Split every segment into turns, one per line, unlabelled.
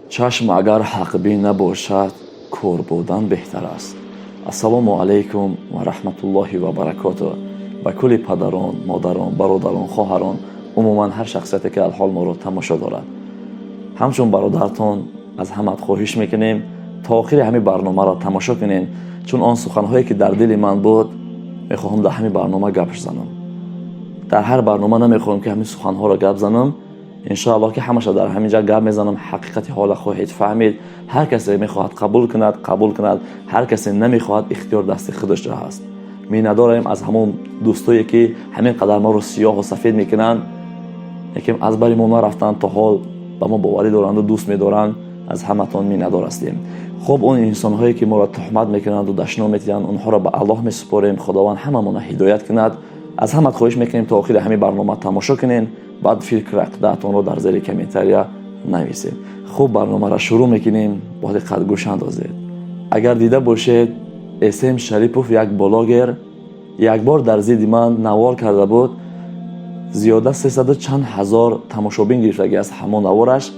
چشم اگر حق بین نباشد کور بودن بهتر است. السلام علیکم و رحمت الله و برکاته. به کل پدران، مادران، برادران، خواهران، عموما هر شخصیتی که الحال ما رو تماشا دارد، همچون برادرتان از همت خواهش میکنیم تا آخر همین برنامه را تماشا کنین، چون آن سخنهایی که در دل من بود میخواهم در همین برنامه گپش زنم. در هر برنامه نمیخواهم که همین سخنها را گپ زنم. انشاءالله که همش در همینجا گپ میزنم، حقیقت حال خواهید فهمید. هر کسی میخواهد قبول کند، هر کسی نمیخواهد اختیار دست خودش را هست. می نداریم از همون دوستایی که همین قدر ما رو سیاه و سفید میکنن، یکم از بری ما نرفتن تا حال با ما باوری دارند و دوست میدارند، از همتون می ندارستیم. خب اون انسان هایی که ما را تهمت میکنند و دشنام میتیند، اونها را به الله میسپاریم. خداوند هممون را هدایت کند. از همت خواهش میکنیم تا آخر همین برنامه تماشا کنین، بعد فکر عقیدتون رو در زیر کامنتاریا نویسید. خب برنامه را شروع میکنیم. با دقت گوش اندازید. اگر دیده باشید اسم شریپوف یک بلاگر یک بار در ضد من نوار کرده بود. زیاده 300 چند هزار تماشابین گرفتگی است همون نوارش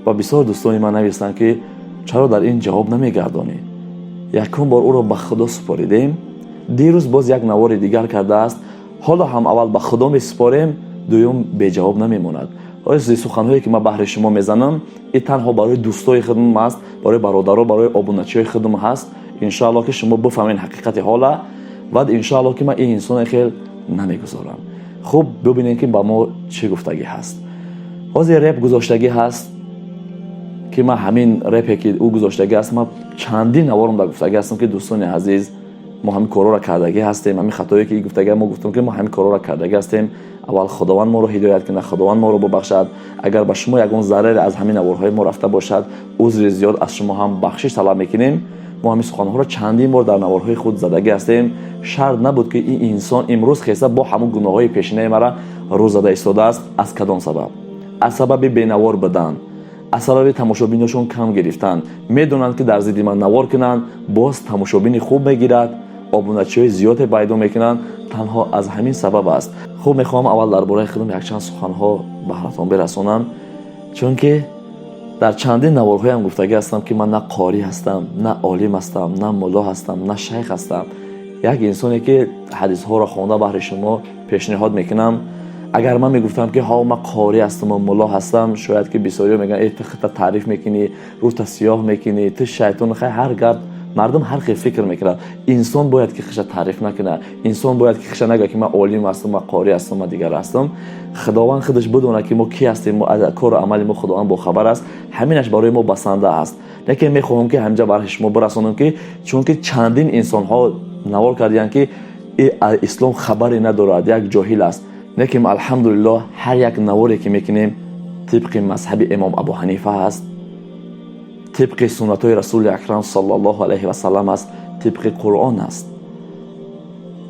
و بسیار دوستان من نوشتند که چرا در این جواب نمیگردانی. یکم بار او را به خدا سپاریدیم. دیروز باز یک نوار دیگر کرده است. حالا هم اول به خدا میسپاریم، دوم به جواب نمیماند. از سخنهایی که من بهر شما میزنم این تنها برای دوستای خودم است، برای برادرها، برای ابونچیای خودم هست. ان شاء الله که شما بفهمین حقیقت حالا، بعد ان شاء الله که من این انسان خیل نمیگذارم. خب ببینید که با ما چه گفتگی هست. باز یه رپ گذاشتگی هست که من همین رپی که او گذاشتگی است، من چندین نوارم در گفتگی هستم که دوستان عزیز ما همین کارا را کردگی هستیم. همین خطایی که گفتگی ما گفتم که ما همین کارا را کردگی هستیم. اول خداوند ما رو هدایت کنه، خداوند ما رو ببخشد. اگر به شما یگان ضرر از همین نوارهای ما رفته باشد، عذر زیاد از شما هم بخشش طلب میکنیم. ما همین سخنها را چندین بار در نوارهای خود زدگی هستیم. شرط نبود که این انسان امروز خیسه با همون گناههای پیشینه مرا رو زده ایستاده است. از کدام سبب؟ از سبب بینوار بدن، از سبب تماشابینشون کم گرفتن. میدونند که در ضد من نوار کنند باز تماشابین خوب میگیرد، ابونچی‌های زیاد پیدا میکنند. تنها از همین سبب است. خب میخوام اول درباره خودم یک چند سخنها بهراتون برسونم، چون که در چندین نوارهای هم گفتگی هستم که من نه قاری هستم، نه عالم هستم، نه ملا هستم، نه شیخ هستم. یک انسانی که حدیث ها را خوانده بهر شما پیشنهاد میکنم. اگر من میگفتم که ها من قاری هستم و ملا هستم، شاید که بسیاری میگن ای تو تعریف میکنی، رو تا سیاه میکنی، تو شیطان. خیلی هر گپ مردم هر خیلی فکر میکنن. انسان باید که خودش تعریف نکنه. انسان باید که خودش نگه که من عالم هستم، من قاری هستم، من دیگر هستم. خداوند خودش بدونه که ما کی هستیم، ما از کار و عمل ما خداوند با خبر است. همینش برای ما بسنده است. نه که میخوام که همینجا برای شما برسونم که چون که چندین انسان ها نوار کردن که اسلام خبری ندارد، یک جاهل است. نه که الحمدلله هر یک نواری که میکنیم طبق مذهب امام ابو حنیفه است، طبق سنت های رسول اکرم صلی الله علیه و سلم است، طبق قرآن است.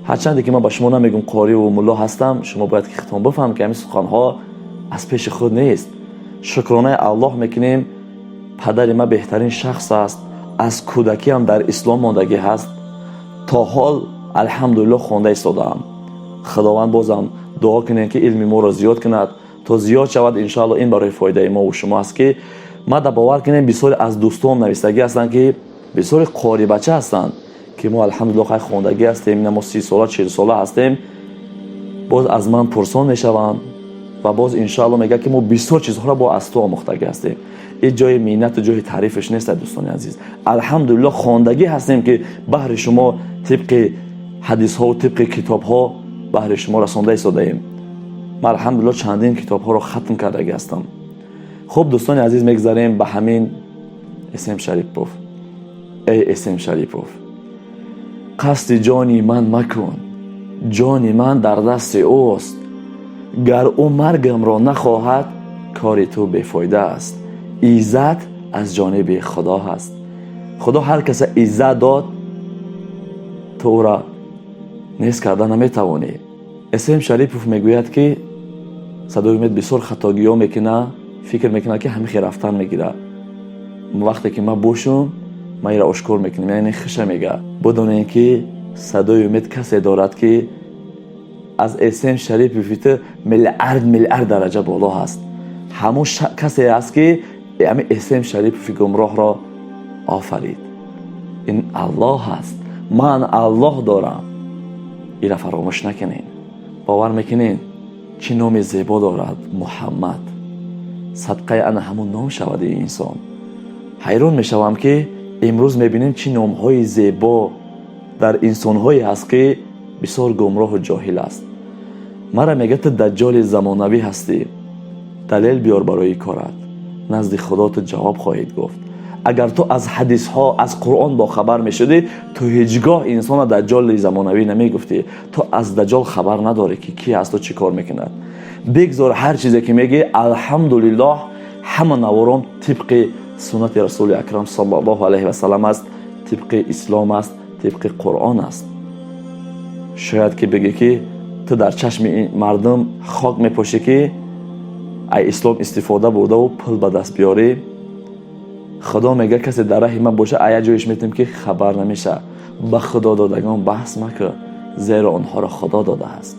هرچند که من با شما نمیگم قاری و ملا هستم، شما باید که خودتون بفهمید که همین سخنها از پیش خود نیست. شکرانه الله میکنیم پدر ما بهترین شخص است. از کودکی هم در اسلام ماندگی هست. تا حال الحمدلله خوانده ایستادم. خداوند بازم دعا کنین که علم ما را زیاد کند تا زیاد شود. ان شاء الله این برای فایده ما و شما است که ما در باور کنیم بسیار از دوستان نویسندگی هستند که بسیار قاری بچه هستند که ما الحمدلله خیلی خواندگی هستیم، ما 30 ساله 40 ساله هستیم. باز از من پرسان میشوند و باز ان شاء الله میگه که ما بسیار چیزها را با از تو آموخته هستیم. این جای مینت و جای تعریفش نیست دوستان عزیز. الحمدلله خواندگی هستیم که بهر شما طبق حدیث ها و طبق کتاب ها بهر شما رسانده ایستاده ایم. من الحمدلله چندین کتاب ها را ختم کرده هستم. خب دوستان عزیز میگذاریم به همین اسم شریپوف. ای اسم شریپوف، قصد جانی من مکن، جانی من در دست اوست. گر او مرگم را نخواهد کار تو بیفایده است. عزت از جانب خدا هست. خدا هر کس عزت داد تو او را نیست کردن نمیتوانی. اسم شریپوف میگوید که صدای امید بسیار خطاگی ها میکنه، فکر میکنه که همیشه رفتن میگیره. وقتی که من باشم من ایرا اشکار میکنم، یعنی خشه میگه. بدونین که صدای امید کسی دارد که از اسم شریپوف میلیارد درجه بالا هست. همون کسی است که همین اسم شریف گمراه را آفرید. این الله هست، من الله دارم. این را فراموش نکنین. باور میکنین چه نام زیبا دارد محمد؟ صدقه ان همون نام شود این انسان. حیران میشوم که امروز میبینیم چه نامهای زیبا در انسانهایی هست که بسیار گمراه و جاهل است. مرا میگه تو دجال زمانوی هستی، دلیل بیار برای کارت، نزد خدا تو جواب خواهید گفت. اگر تو از حدیث ها از قرآن با خبر میشدی، تو هیچگاه انسان دجال زمانوی نمیگفتی. تو از دجال خبر نداری که کی است و چی کار میکند. بگذار هر چیزی که میگی الحمدلله همه نواران طبق سنت رسول اکرم صلی الله علیه و سلم است، طبق اسلام است، طبق قرآن است. شاید که بگی که تو در چشم مردم خاک میپوشی که ای اسلام استفاده بوده و پول به دست بیاری. خدا میگه کسی در راه من باشه ای جایش میتونیم که خبر نمیشه. به خدا دادگان بحث مکن، زیرا آنها را خدا داده است.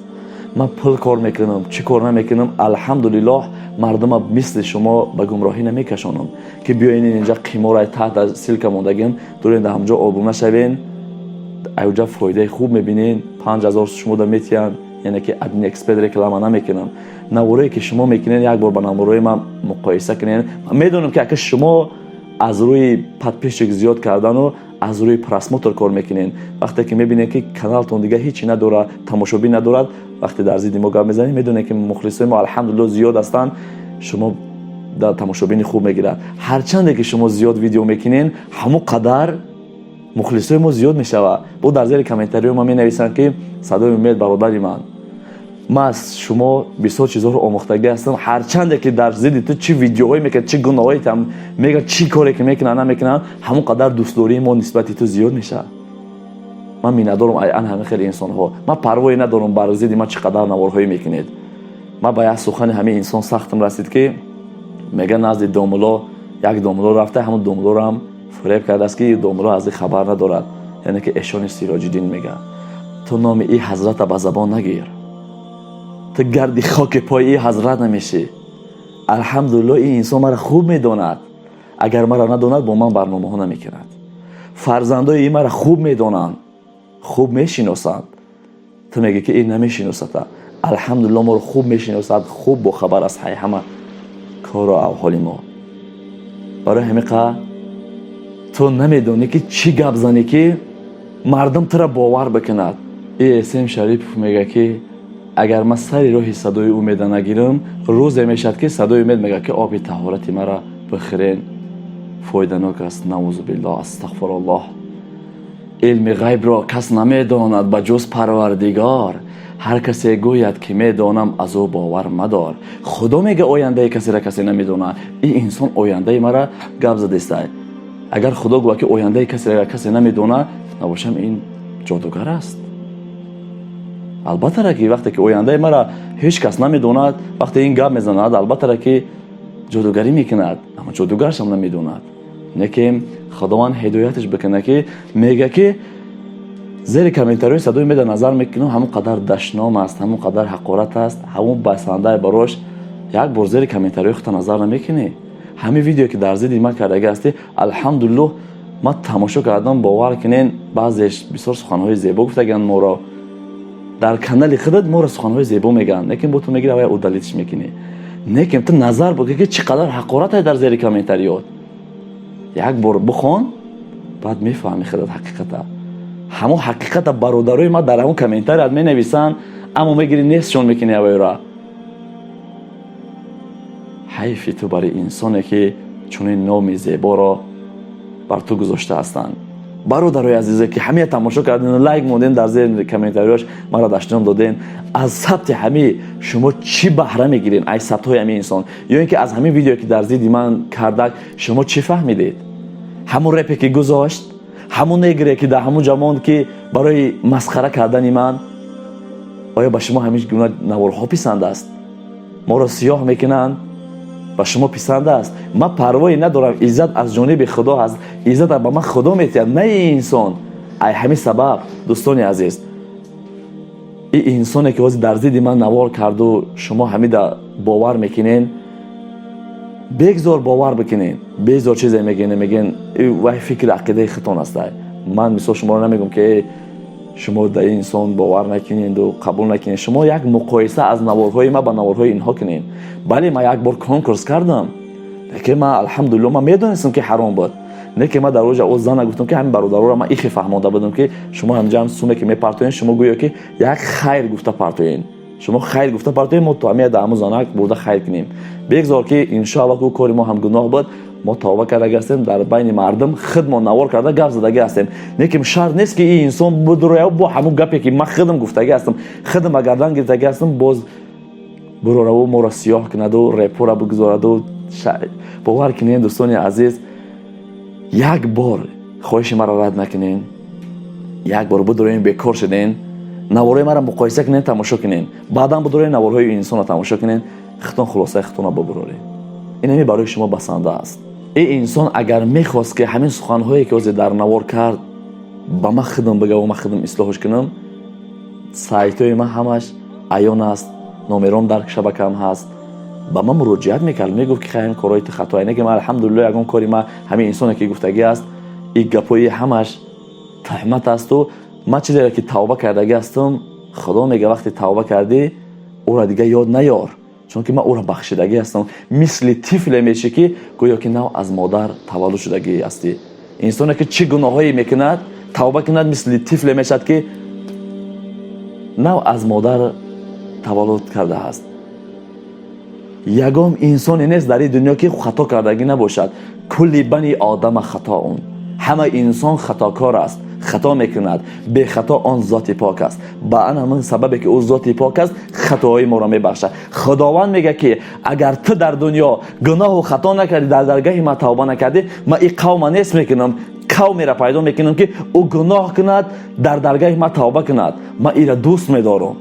من پول کار میکنم، چی کار نمیکنم، الحمدلله مردم مثل شما به گمراهی نمیکشانم که بیاین اینجا قیمار تحت سلک موندگین دورین در همجا آبونه شوین، اینجا فایده خوب میبینین، 5000 شما دا میتین. یعنی که ادمین اکسپرت رکلام نمیکنم. نوارایی که شما میکنین یک بار با نوارای من مقایسه کنین. من میدونم که اگه شما از روی پادپیش زیاد کردن و از روی پرسموتر کار میکنین، وقتی که میبینین که کانالتون دیگه هیچی نداره، تماشابی ندارد، وقتی در زید ما گپ میزنین میدونین که مخلصای ما الحمدلله زیاد هستن، شما در تماشابین خوب میگیرد. هرچند که شما زیاد ویدیو میکنین همون قدر مخلصای ما زیاد میشوه. با در زیر کامنتاری ما مینویسن که صدای امید برادری من از شما بسیار چیزها رو آموختگی هستم. هرچند که در زید تو چی ویدیوهایی میکنه، چی گناهایی هم میگه، چی کاری که میکنن نمیکنن، همون قدر دوستداری ما نسبت تو زیاد میشه. من میندارم ای ان همه خیلی انسان ها، من پروایی ندارم بر زید ما چقدر نوارهایی میکنید. من باید سخن همه انسان سختم رسید که میگه نزد دوملا یک دوملا رفته، همون دوملا رو هم فریب کرده است که دوملا از خبر ندارد. یعنی که ایشان سراج الدین میگه تو نام ای حضرت به زبان نگیر، تو گردی خاک پای ای حضرت نمیشی. الحمدلله این انسان مرا خوب میداند. اگر مرا نداند با من برنامه ها نمیکند. فرزندای این مرا خوب میدانند، خوب میشناسند. تو میگی که این نمیشناسد. الحمدلله ما رو خوب میشناسد، خوب با خبر است همه کار و احوال ما. برای همین تو نمیدونی که چی گپ زنی که مردم تو را باور بکند. این اسم شریف میگه که اگر من سری راهی صدای امید نگیرم، روز میشد که صدای امید میگه که آب طهارت مرا بخورین، فایده ناک است. نعوذ بالله، استغفر الله. علم غیب را کس نمیداند به جز پروردگار. هر کسی گوید که میدانم از او باور مدار. خدا میگه آینده کسی را کسی نمیدونه. این انسان آینده مرا گپ زده است. اگر خدا گوید که آینده کسی را کسی نمیدونه، نباشم این جادوگر است. البته که وقتی که آینده مرا هیچ کس نمیدوند، وقتی این گپ میزند البته که جادوگری میکند، اما جادوگرش هم نمیدوند. لیکن خداوند هدایتش بکنه که میگه که زیر کامنتاری صدای میده نظر میکنم همون قدر دشنام است، همون قدر حقارت است، همون بسنده براش یک بار زیر کامنتاری خودت نظر نمیکنی. همین ویدیو که در زید من کرده هستی الحمدلله ما تماشا کردم، باور کنین بعضیش بسیار سخنهای زیبا گفتگن ما را در کانال خودت، ما را سخنهای زیبا میگن، لیکن با تو میگی اوای او دلیلش میکنی. لیکن تو نظر بگی که چقدر حقارت در زیر کامنتاریات. یک بار بخون بعد میفهمی خودت حقیقتا. همون حقیقت برادرای ما در همون کامنتار می نویسن، اما میگیری نیستشون میکنی اوای را. حیفی تو برای انسانی که چنین نام زیبا را بر تو گذاشته هستند. برادرای عزیزی که همه تماشا کردین، لایک موندین، در زیر کامنتاریاش مرا داشتم دادین، از ثبت همه شما چی بهره میگیرین؟ ای ثبت های همه انسان، یا اینکه از همین ویدیو که در زید من کرده شما چی فهمیدید؟ همون رپی که گذاشت، همون نگری که در همون جمان که برای مسخره کردن من، آیا به شما همیشه گونه نوارها پسند است؟ ما را سیاه میکنن، به شما پسند است؟ من پروایی ندارم، عزت از جانب خدا هست، عزت به من خدا میتید، نه این انسان. ای همین سبب دوستان عزیز، این انسانی که در زید من نوار کرد و شما همین باور میکنین، بگذار باور بکنین، بگذار چیزی میگین وای فکر عقیده خودتون است. من مثلا شما رو نمیگم که شما در این انسان باور نکنین و قبول نکنین. شما یک مقایسه از نوارهای ما با نوارهای اینها کنین. بله من یک بار کنکورس کردم، لیکن من الحمدلله من میدونستم که حرام بود. نه که من در روز او زن گفتم که همین برادرها رو من ایخی فهمانده بودم که شما همجا سومه که میپرتوین، شما گویا که یک خیر گفته پرتوین، شما خیر گفته پرتوین، ما تو همه دامو زنک برده خیر کنیم. بگذار که ان شاء الله که کاری ما هم گناه بود، ما توبه کرده هستیم، در بین مردم خودمون نوار کرده گپ زده هستیم. نه که شرط نیست که این انسان بدرویا با همون گپی که من خودم گفته هستم، خودم گردن گرفته هستم، باز برو رو ما را سیاه کند و رپورا بگذارد و باور کنین دوستان عزیز، یک بار خواهش مرا رد نکنین، یک بار بدروین بیکار شدین، نوارهای مرا مقایسه کنین، تماشا کنین، بعدا بدروین نوارهای این انسان را تماشا کنین، خودتون خلاصه خودتون را ببرید. این برای شما بسنده است. این انسان اگر میخواست که همین سخنهایی که در نوار کرد با من خودم بگم و من خودم اصلاحش کنم، سایت‌های من همش عیان است، نمرم در شبکه‌ام هست، با من مراجعت میکرد، میگفت که خیلی کارهای خطایی نه که من الحمدلله یگان کاری من همین انسانی که گفتگی است، این گپای همش تهمت است و من چیزی که توبه کرده هستم، خدا میگه وقتی توبه کردی او را دیگه یاد نیار، چون که من او را بخشیدگی هستم. مثل طفل میشه که گویا که نو از مادر تولد شدگی هستی. انسانی که چه گناهایی میکند توبه کند، مثل طفل میشد که نو از مادر تولد کرده است. یگام انسانی نیست در این دنیا که خطا کردگی نباشد. کلی بنی آدم خطاون، همه انسان خطاکار است، خطا میکند، به خطا آن ذات پاک است. با آن همین سببی که او ذات پاک است خطاهای ما را میبخشد. خداوند میگه که اگر تو در دنیا گناه و خطا نکردی، در درگاه ما توبه نکردی، من این قوم نیست میکنم، قومی را پیدا میکنم که او گناه کند، در درگاه ما توبه کند، من این را دوست میدارم.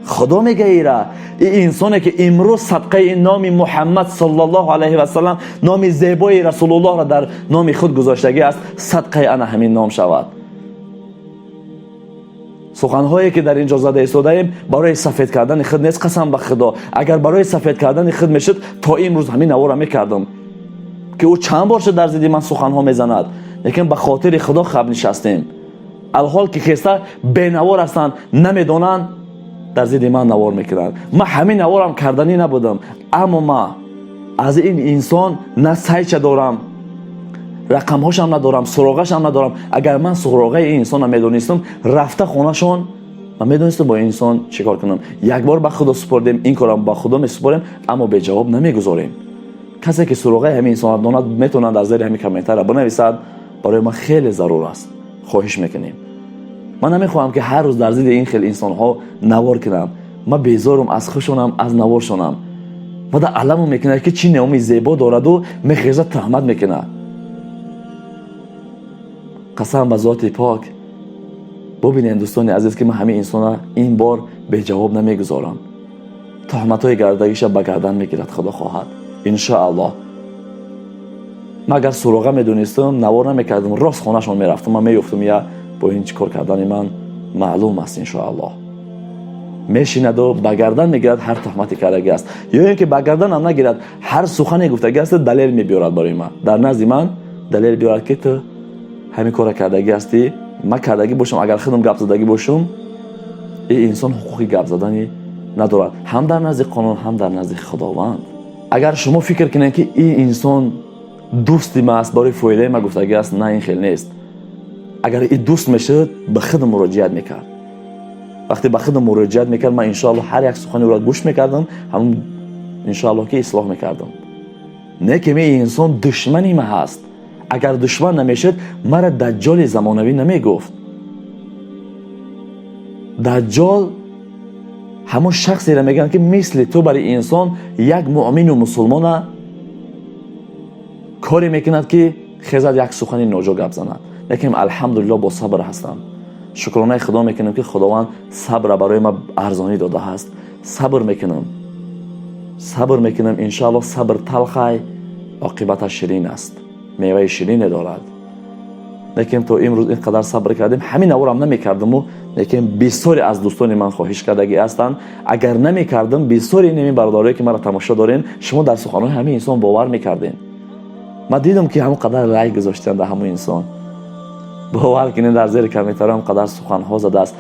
خدا میگه ایرا این انسانی که امروز صدقه این نام محمد صلی الله علیه و سلم، نام زیبای رسول الله را در نام خود گذاشتگی است، صدقه انا همین نام شود. سخنهایی که در اینجا زده ایستاده ایم برای سفید کردن خود نیست، قسم به خدا اگر برای سفید کردن خود میشد تا امروز همین نوار میکردم که او چند بار شد در ضد من سخنها میزند، لیکن به خاطر خدا خب نشستیم. الحال که خسته به نوار هستند نمیدونن در ضد من نوار میکنن. من همین نوارم کردنی نبودم، اما من از این انسان نه سایچه دارم، رقمهاش هم ندارم، سراغش هم ندارم. اگر من سراغه این انسان هم میدونستم رفته خونهشون، من میدونستم با این انسان چیکار کنم. یک بار به خدا سپردیم، این کارم با خدا میسپاریم، اما به جواب نمیگذاریم. کسی که سراغه همین انسان داند میتونه در زیر همین کامنتر بنویسد، برای من خیلی ضرور است، خواهش میکنیم. من نمیخواهم که هر روز در ضد این خیلی انسان ها نوار کنم. من بیزارم از خوشونم، از نوارشونم. و در علمو میکنه که چی نامی زیبا دارد و میخیزه تهمت میکنه. قسم به ذات پاک ببینید دوستان عزیز که من همه انسان این بار به جواب نمیگذارم. تهمت های گردگیش به گردن میگیرد خدا خواهد ان شاء الله. من اگر سراغه میدونستم نوار نمیکردم، راست خونهشون میرفتم، من میگفتم یا با این چیکار کردن من معلوم است ان شاء الله. میشیند و به گردن میگیرد هر تهمتی کردگی است، یا اینکه به گردن هم نگیرد هر سخنی گفتگی است دلیل میبیارد برای من، در نزد من دلیل بیارد که تو همین کار کردگی هستی، من کردگی باشم، اگر خودم گپ زدگی باشم این انسان حقوقی گپ زدنی ندارد، هم در نزد قانون هم در نزد خداوند. اگر شما فکر کنید که این انسان دوستی ما است برای فایده ما گفتگی است، نه این خیلی نیست. اگر این دوست میشد به خودم مراجعت میکرد. وقتی به خودم مراجعت میکرد من ان شاء الله هر یک سخنی را گوش میکردم، همون ان شاء الله که اصلاح میکردم. نه که این انسان دشمنی ما هست. اگر دشمن نمیشد مرا دجال زمانوی نمیگفت. دجال همون شخصی را میگن که مثل تو برای انسان یک مؤمن و مسلمان کاری میکند که خیزد یک سخنی ناجا گپ زند. لیکن الحمدلله با صبر هستم. شکرانه خدا میکنم که خداوند صبر برای ما ارزانی داده است. صبر میکنم ان شاء الله. صبر تلخ عاقبتش شیرین است، میوه شیرین دارد. لیکن تو امروز اینقدر صبر کردیم. همین نوارم نمیکردم، لیکن بسیاری از دوستان من خواهش کردگی هستند اگر نمیکردم بسیاری نمی برادرایی که مرا تماشا دارین شما در سخنهای همین انسان باور میکردین. من دیدم که همون قدر رای گذاشتن در همون انسان. باور کنین در زیر کامنت‌ها هم قدر سخن‌ها زده است.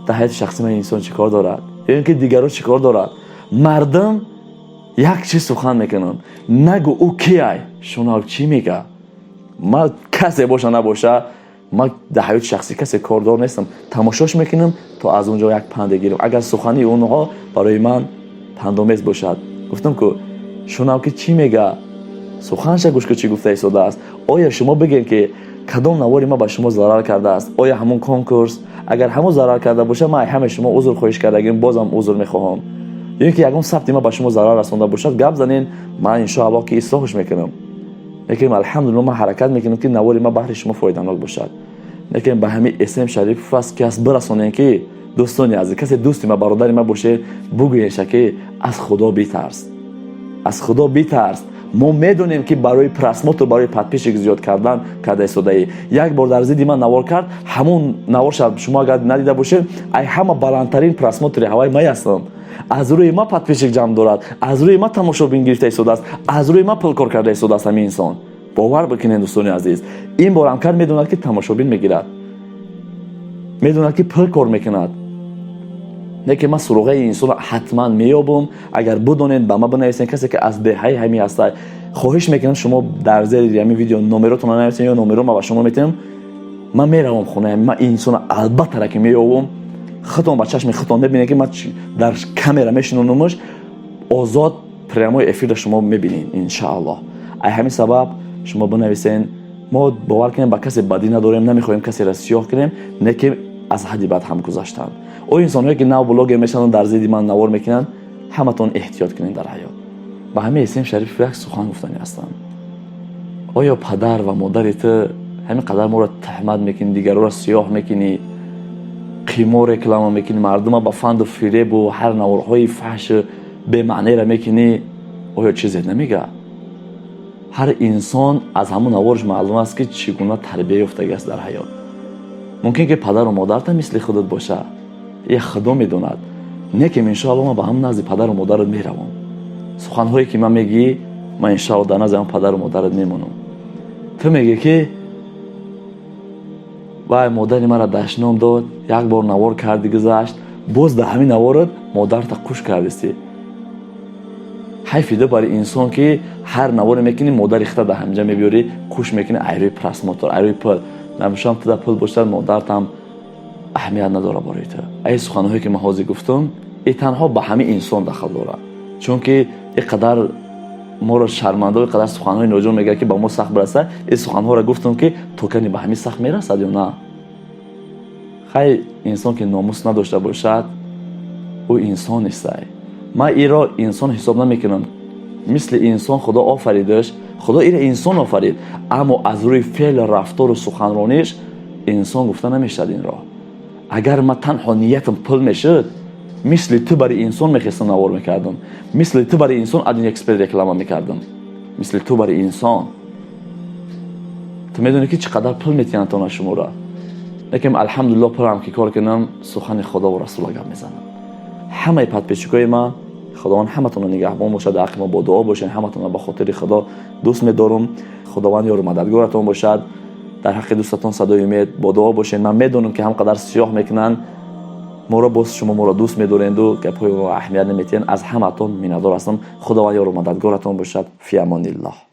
در حیات شخصی من انسان چیکار دارد؟ اینکه دیگران چیکار دارد؟ مردم یک چیز سخن میکنن، نگو او کیه؟ شما چی میگه؟ ما کسی باشه نباشه، ما در حیات شخصی کسی کاردار نیستم، تماشاش میکنم تا از اونجا یک پند گیرم. اگر سخنی اونها برای من پندآمیز باشد، گفتم که شما که چی میگه؟ سخنش گوش که چی گفته ایستاده است. آیا شما بگین که کدام نواری ما به شما ضرر کرده است؟ آیا همون کنکورس اگر همون ضرر کرده باشه ما همه شما عذر خواهش کردگیم، بازم عذر میخواهم. یعنی که یگان ثبت ما به شما ضرر رسونده باشد گپ زنین، من ان شاء الله که اصلاحش میکنم. لیکن الحمدلله ما حرکت میکنیم که نواری ما بهر شما فایده‌ناک باشد. لیکن به همین اسم شریف فاس کس برسونین که دوستانی از کسی دوستی ما برادر ما باشه بگوین که از خدا بی‌ترس، از خدا بی‌ترس. ما میدونیم که برای پرسموت و برای پادپیشک زیاد کردن کرده ایستاده. یک بار در زیدی من نوار کرد، همون نوار شما اگر ندیده باشه ای همه بلندترین پرسموت هوای ما هستند. از روی ما پادپیشک جمع دارد، از روی ما تماشابین گرفته ایستاده است، از روی ما پول کار کرده ایستاده است همین انسان. باور بکنین دوستان عزیز، این بار هم کرد میدوند که تماشابین میگیرد، میدوند که پول کار میکند. نه که من سراغه این انسان حتما میابم. اگر بدونین با ما بنویسین کسی که از دهه همی هست، خواهش میکنم شما در زیر همین ویدیو نمراتون رو نویسین یا نمره ما به شما میتونم. من میروم خونه، من این انسان البته که میابم، خودم با چشم خودم میبینه که من در کامera میشنونمش، آزاد پراموی افیر شما میبینین ان شاء الله. همین سبب شما بنویسین. ما باور کنیم با کسی بدی نداریم، نمیخوایم کسی را سیاه کنیم، نه که از حدی بعد هم گذاشتن. او انسان‌هایی که نو بلاگ میشن در زیر من نوار میکنن، همتون احتیاط کنین در حیات. با همین اسم شریف یک سخن گفتنی هستن. آیا پدر و مادرت همین قدر ما را تهمت میکنی، دیگران را سیاه میکنی، قیمه رکلام میکنی، مردم با فند و فریب و هر نوارهای فحش به معنی را میکنی؟ آیا چیزی نمیگه؟ هر انسان از همون نوارش معلوم است که چگونه تربیت یافته است در حیات. ممکن که پدر و مادرت مثل خودت باشه، یه خدا میدوند. نه که ان شاء الله ما با هم نزد پدر و مادرت میروم. سخن‌هایی که من میگی من ان شاء الله در نزد پدر و مادرت میمونم. تو میگی که وای مادر مرا دشنام داد، یک بار نوار کردی گذشت، باز در همین نوارت مادرت کش کردی. حیفیده برای انسان که هر نوار میکنی مادر اخته در همجا میبیاری کش میکنی ایروی پرسموتر ایروی پل نمیشم تو در پل باشتر مادرت هم اهمیت نداره برای تو. ای سخن‌هایی که من حاضر گفتم ای تنها به همین انسان دخل داره، چون که اینقدر ما رو شرمنده و اینقدر سخن‌های ناجور میگه که با ما سخت برسه. این سخن‌ها رو گفتم که تو کنی به همین سخت میرسد یا نه؟ خیلی انسان که ناموس نداشته باشد او انسان نیست. ما این را انسان حساب نمیکنم. مثل انسان خدا آفریدش، خدا این انسان آفرید، اما از روی فعل رفتار و سخنرانیش انسان گفته نمیشد این را. اگر ما تنها نیتم پول میشد، مثل تو برای انسان میخواستم نوار میکردم، مثل تو برای انسان ادین اکسپرت رکلام میکردم، مثل تو برای انسان. تو میدونی که چقدر پول میتونن تا شما را. لیکن الحمدلله پرام که کار کنم سخن خدا و رسول گپ میزنم. همه پادپیشکای ما خداوند همتون رو نگهبان باشد، حق ما با دعا باشین، همتون رو به خاطر خدا دوست می‌دارم. خداوند یار و مددگارتون باشد. در حق دوستاتون صدای امید با دعا باشین. من میدونم که هم قدر سیاه میکنن ما را، باز شما ما را دوست می‌دارید و گپ‌های اهمیت نمیتین. از همتون می‌ندار هستم. خداوند یار و مددگارتون باشد. فی امان الله.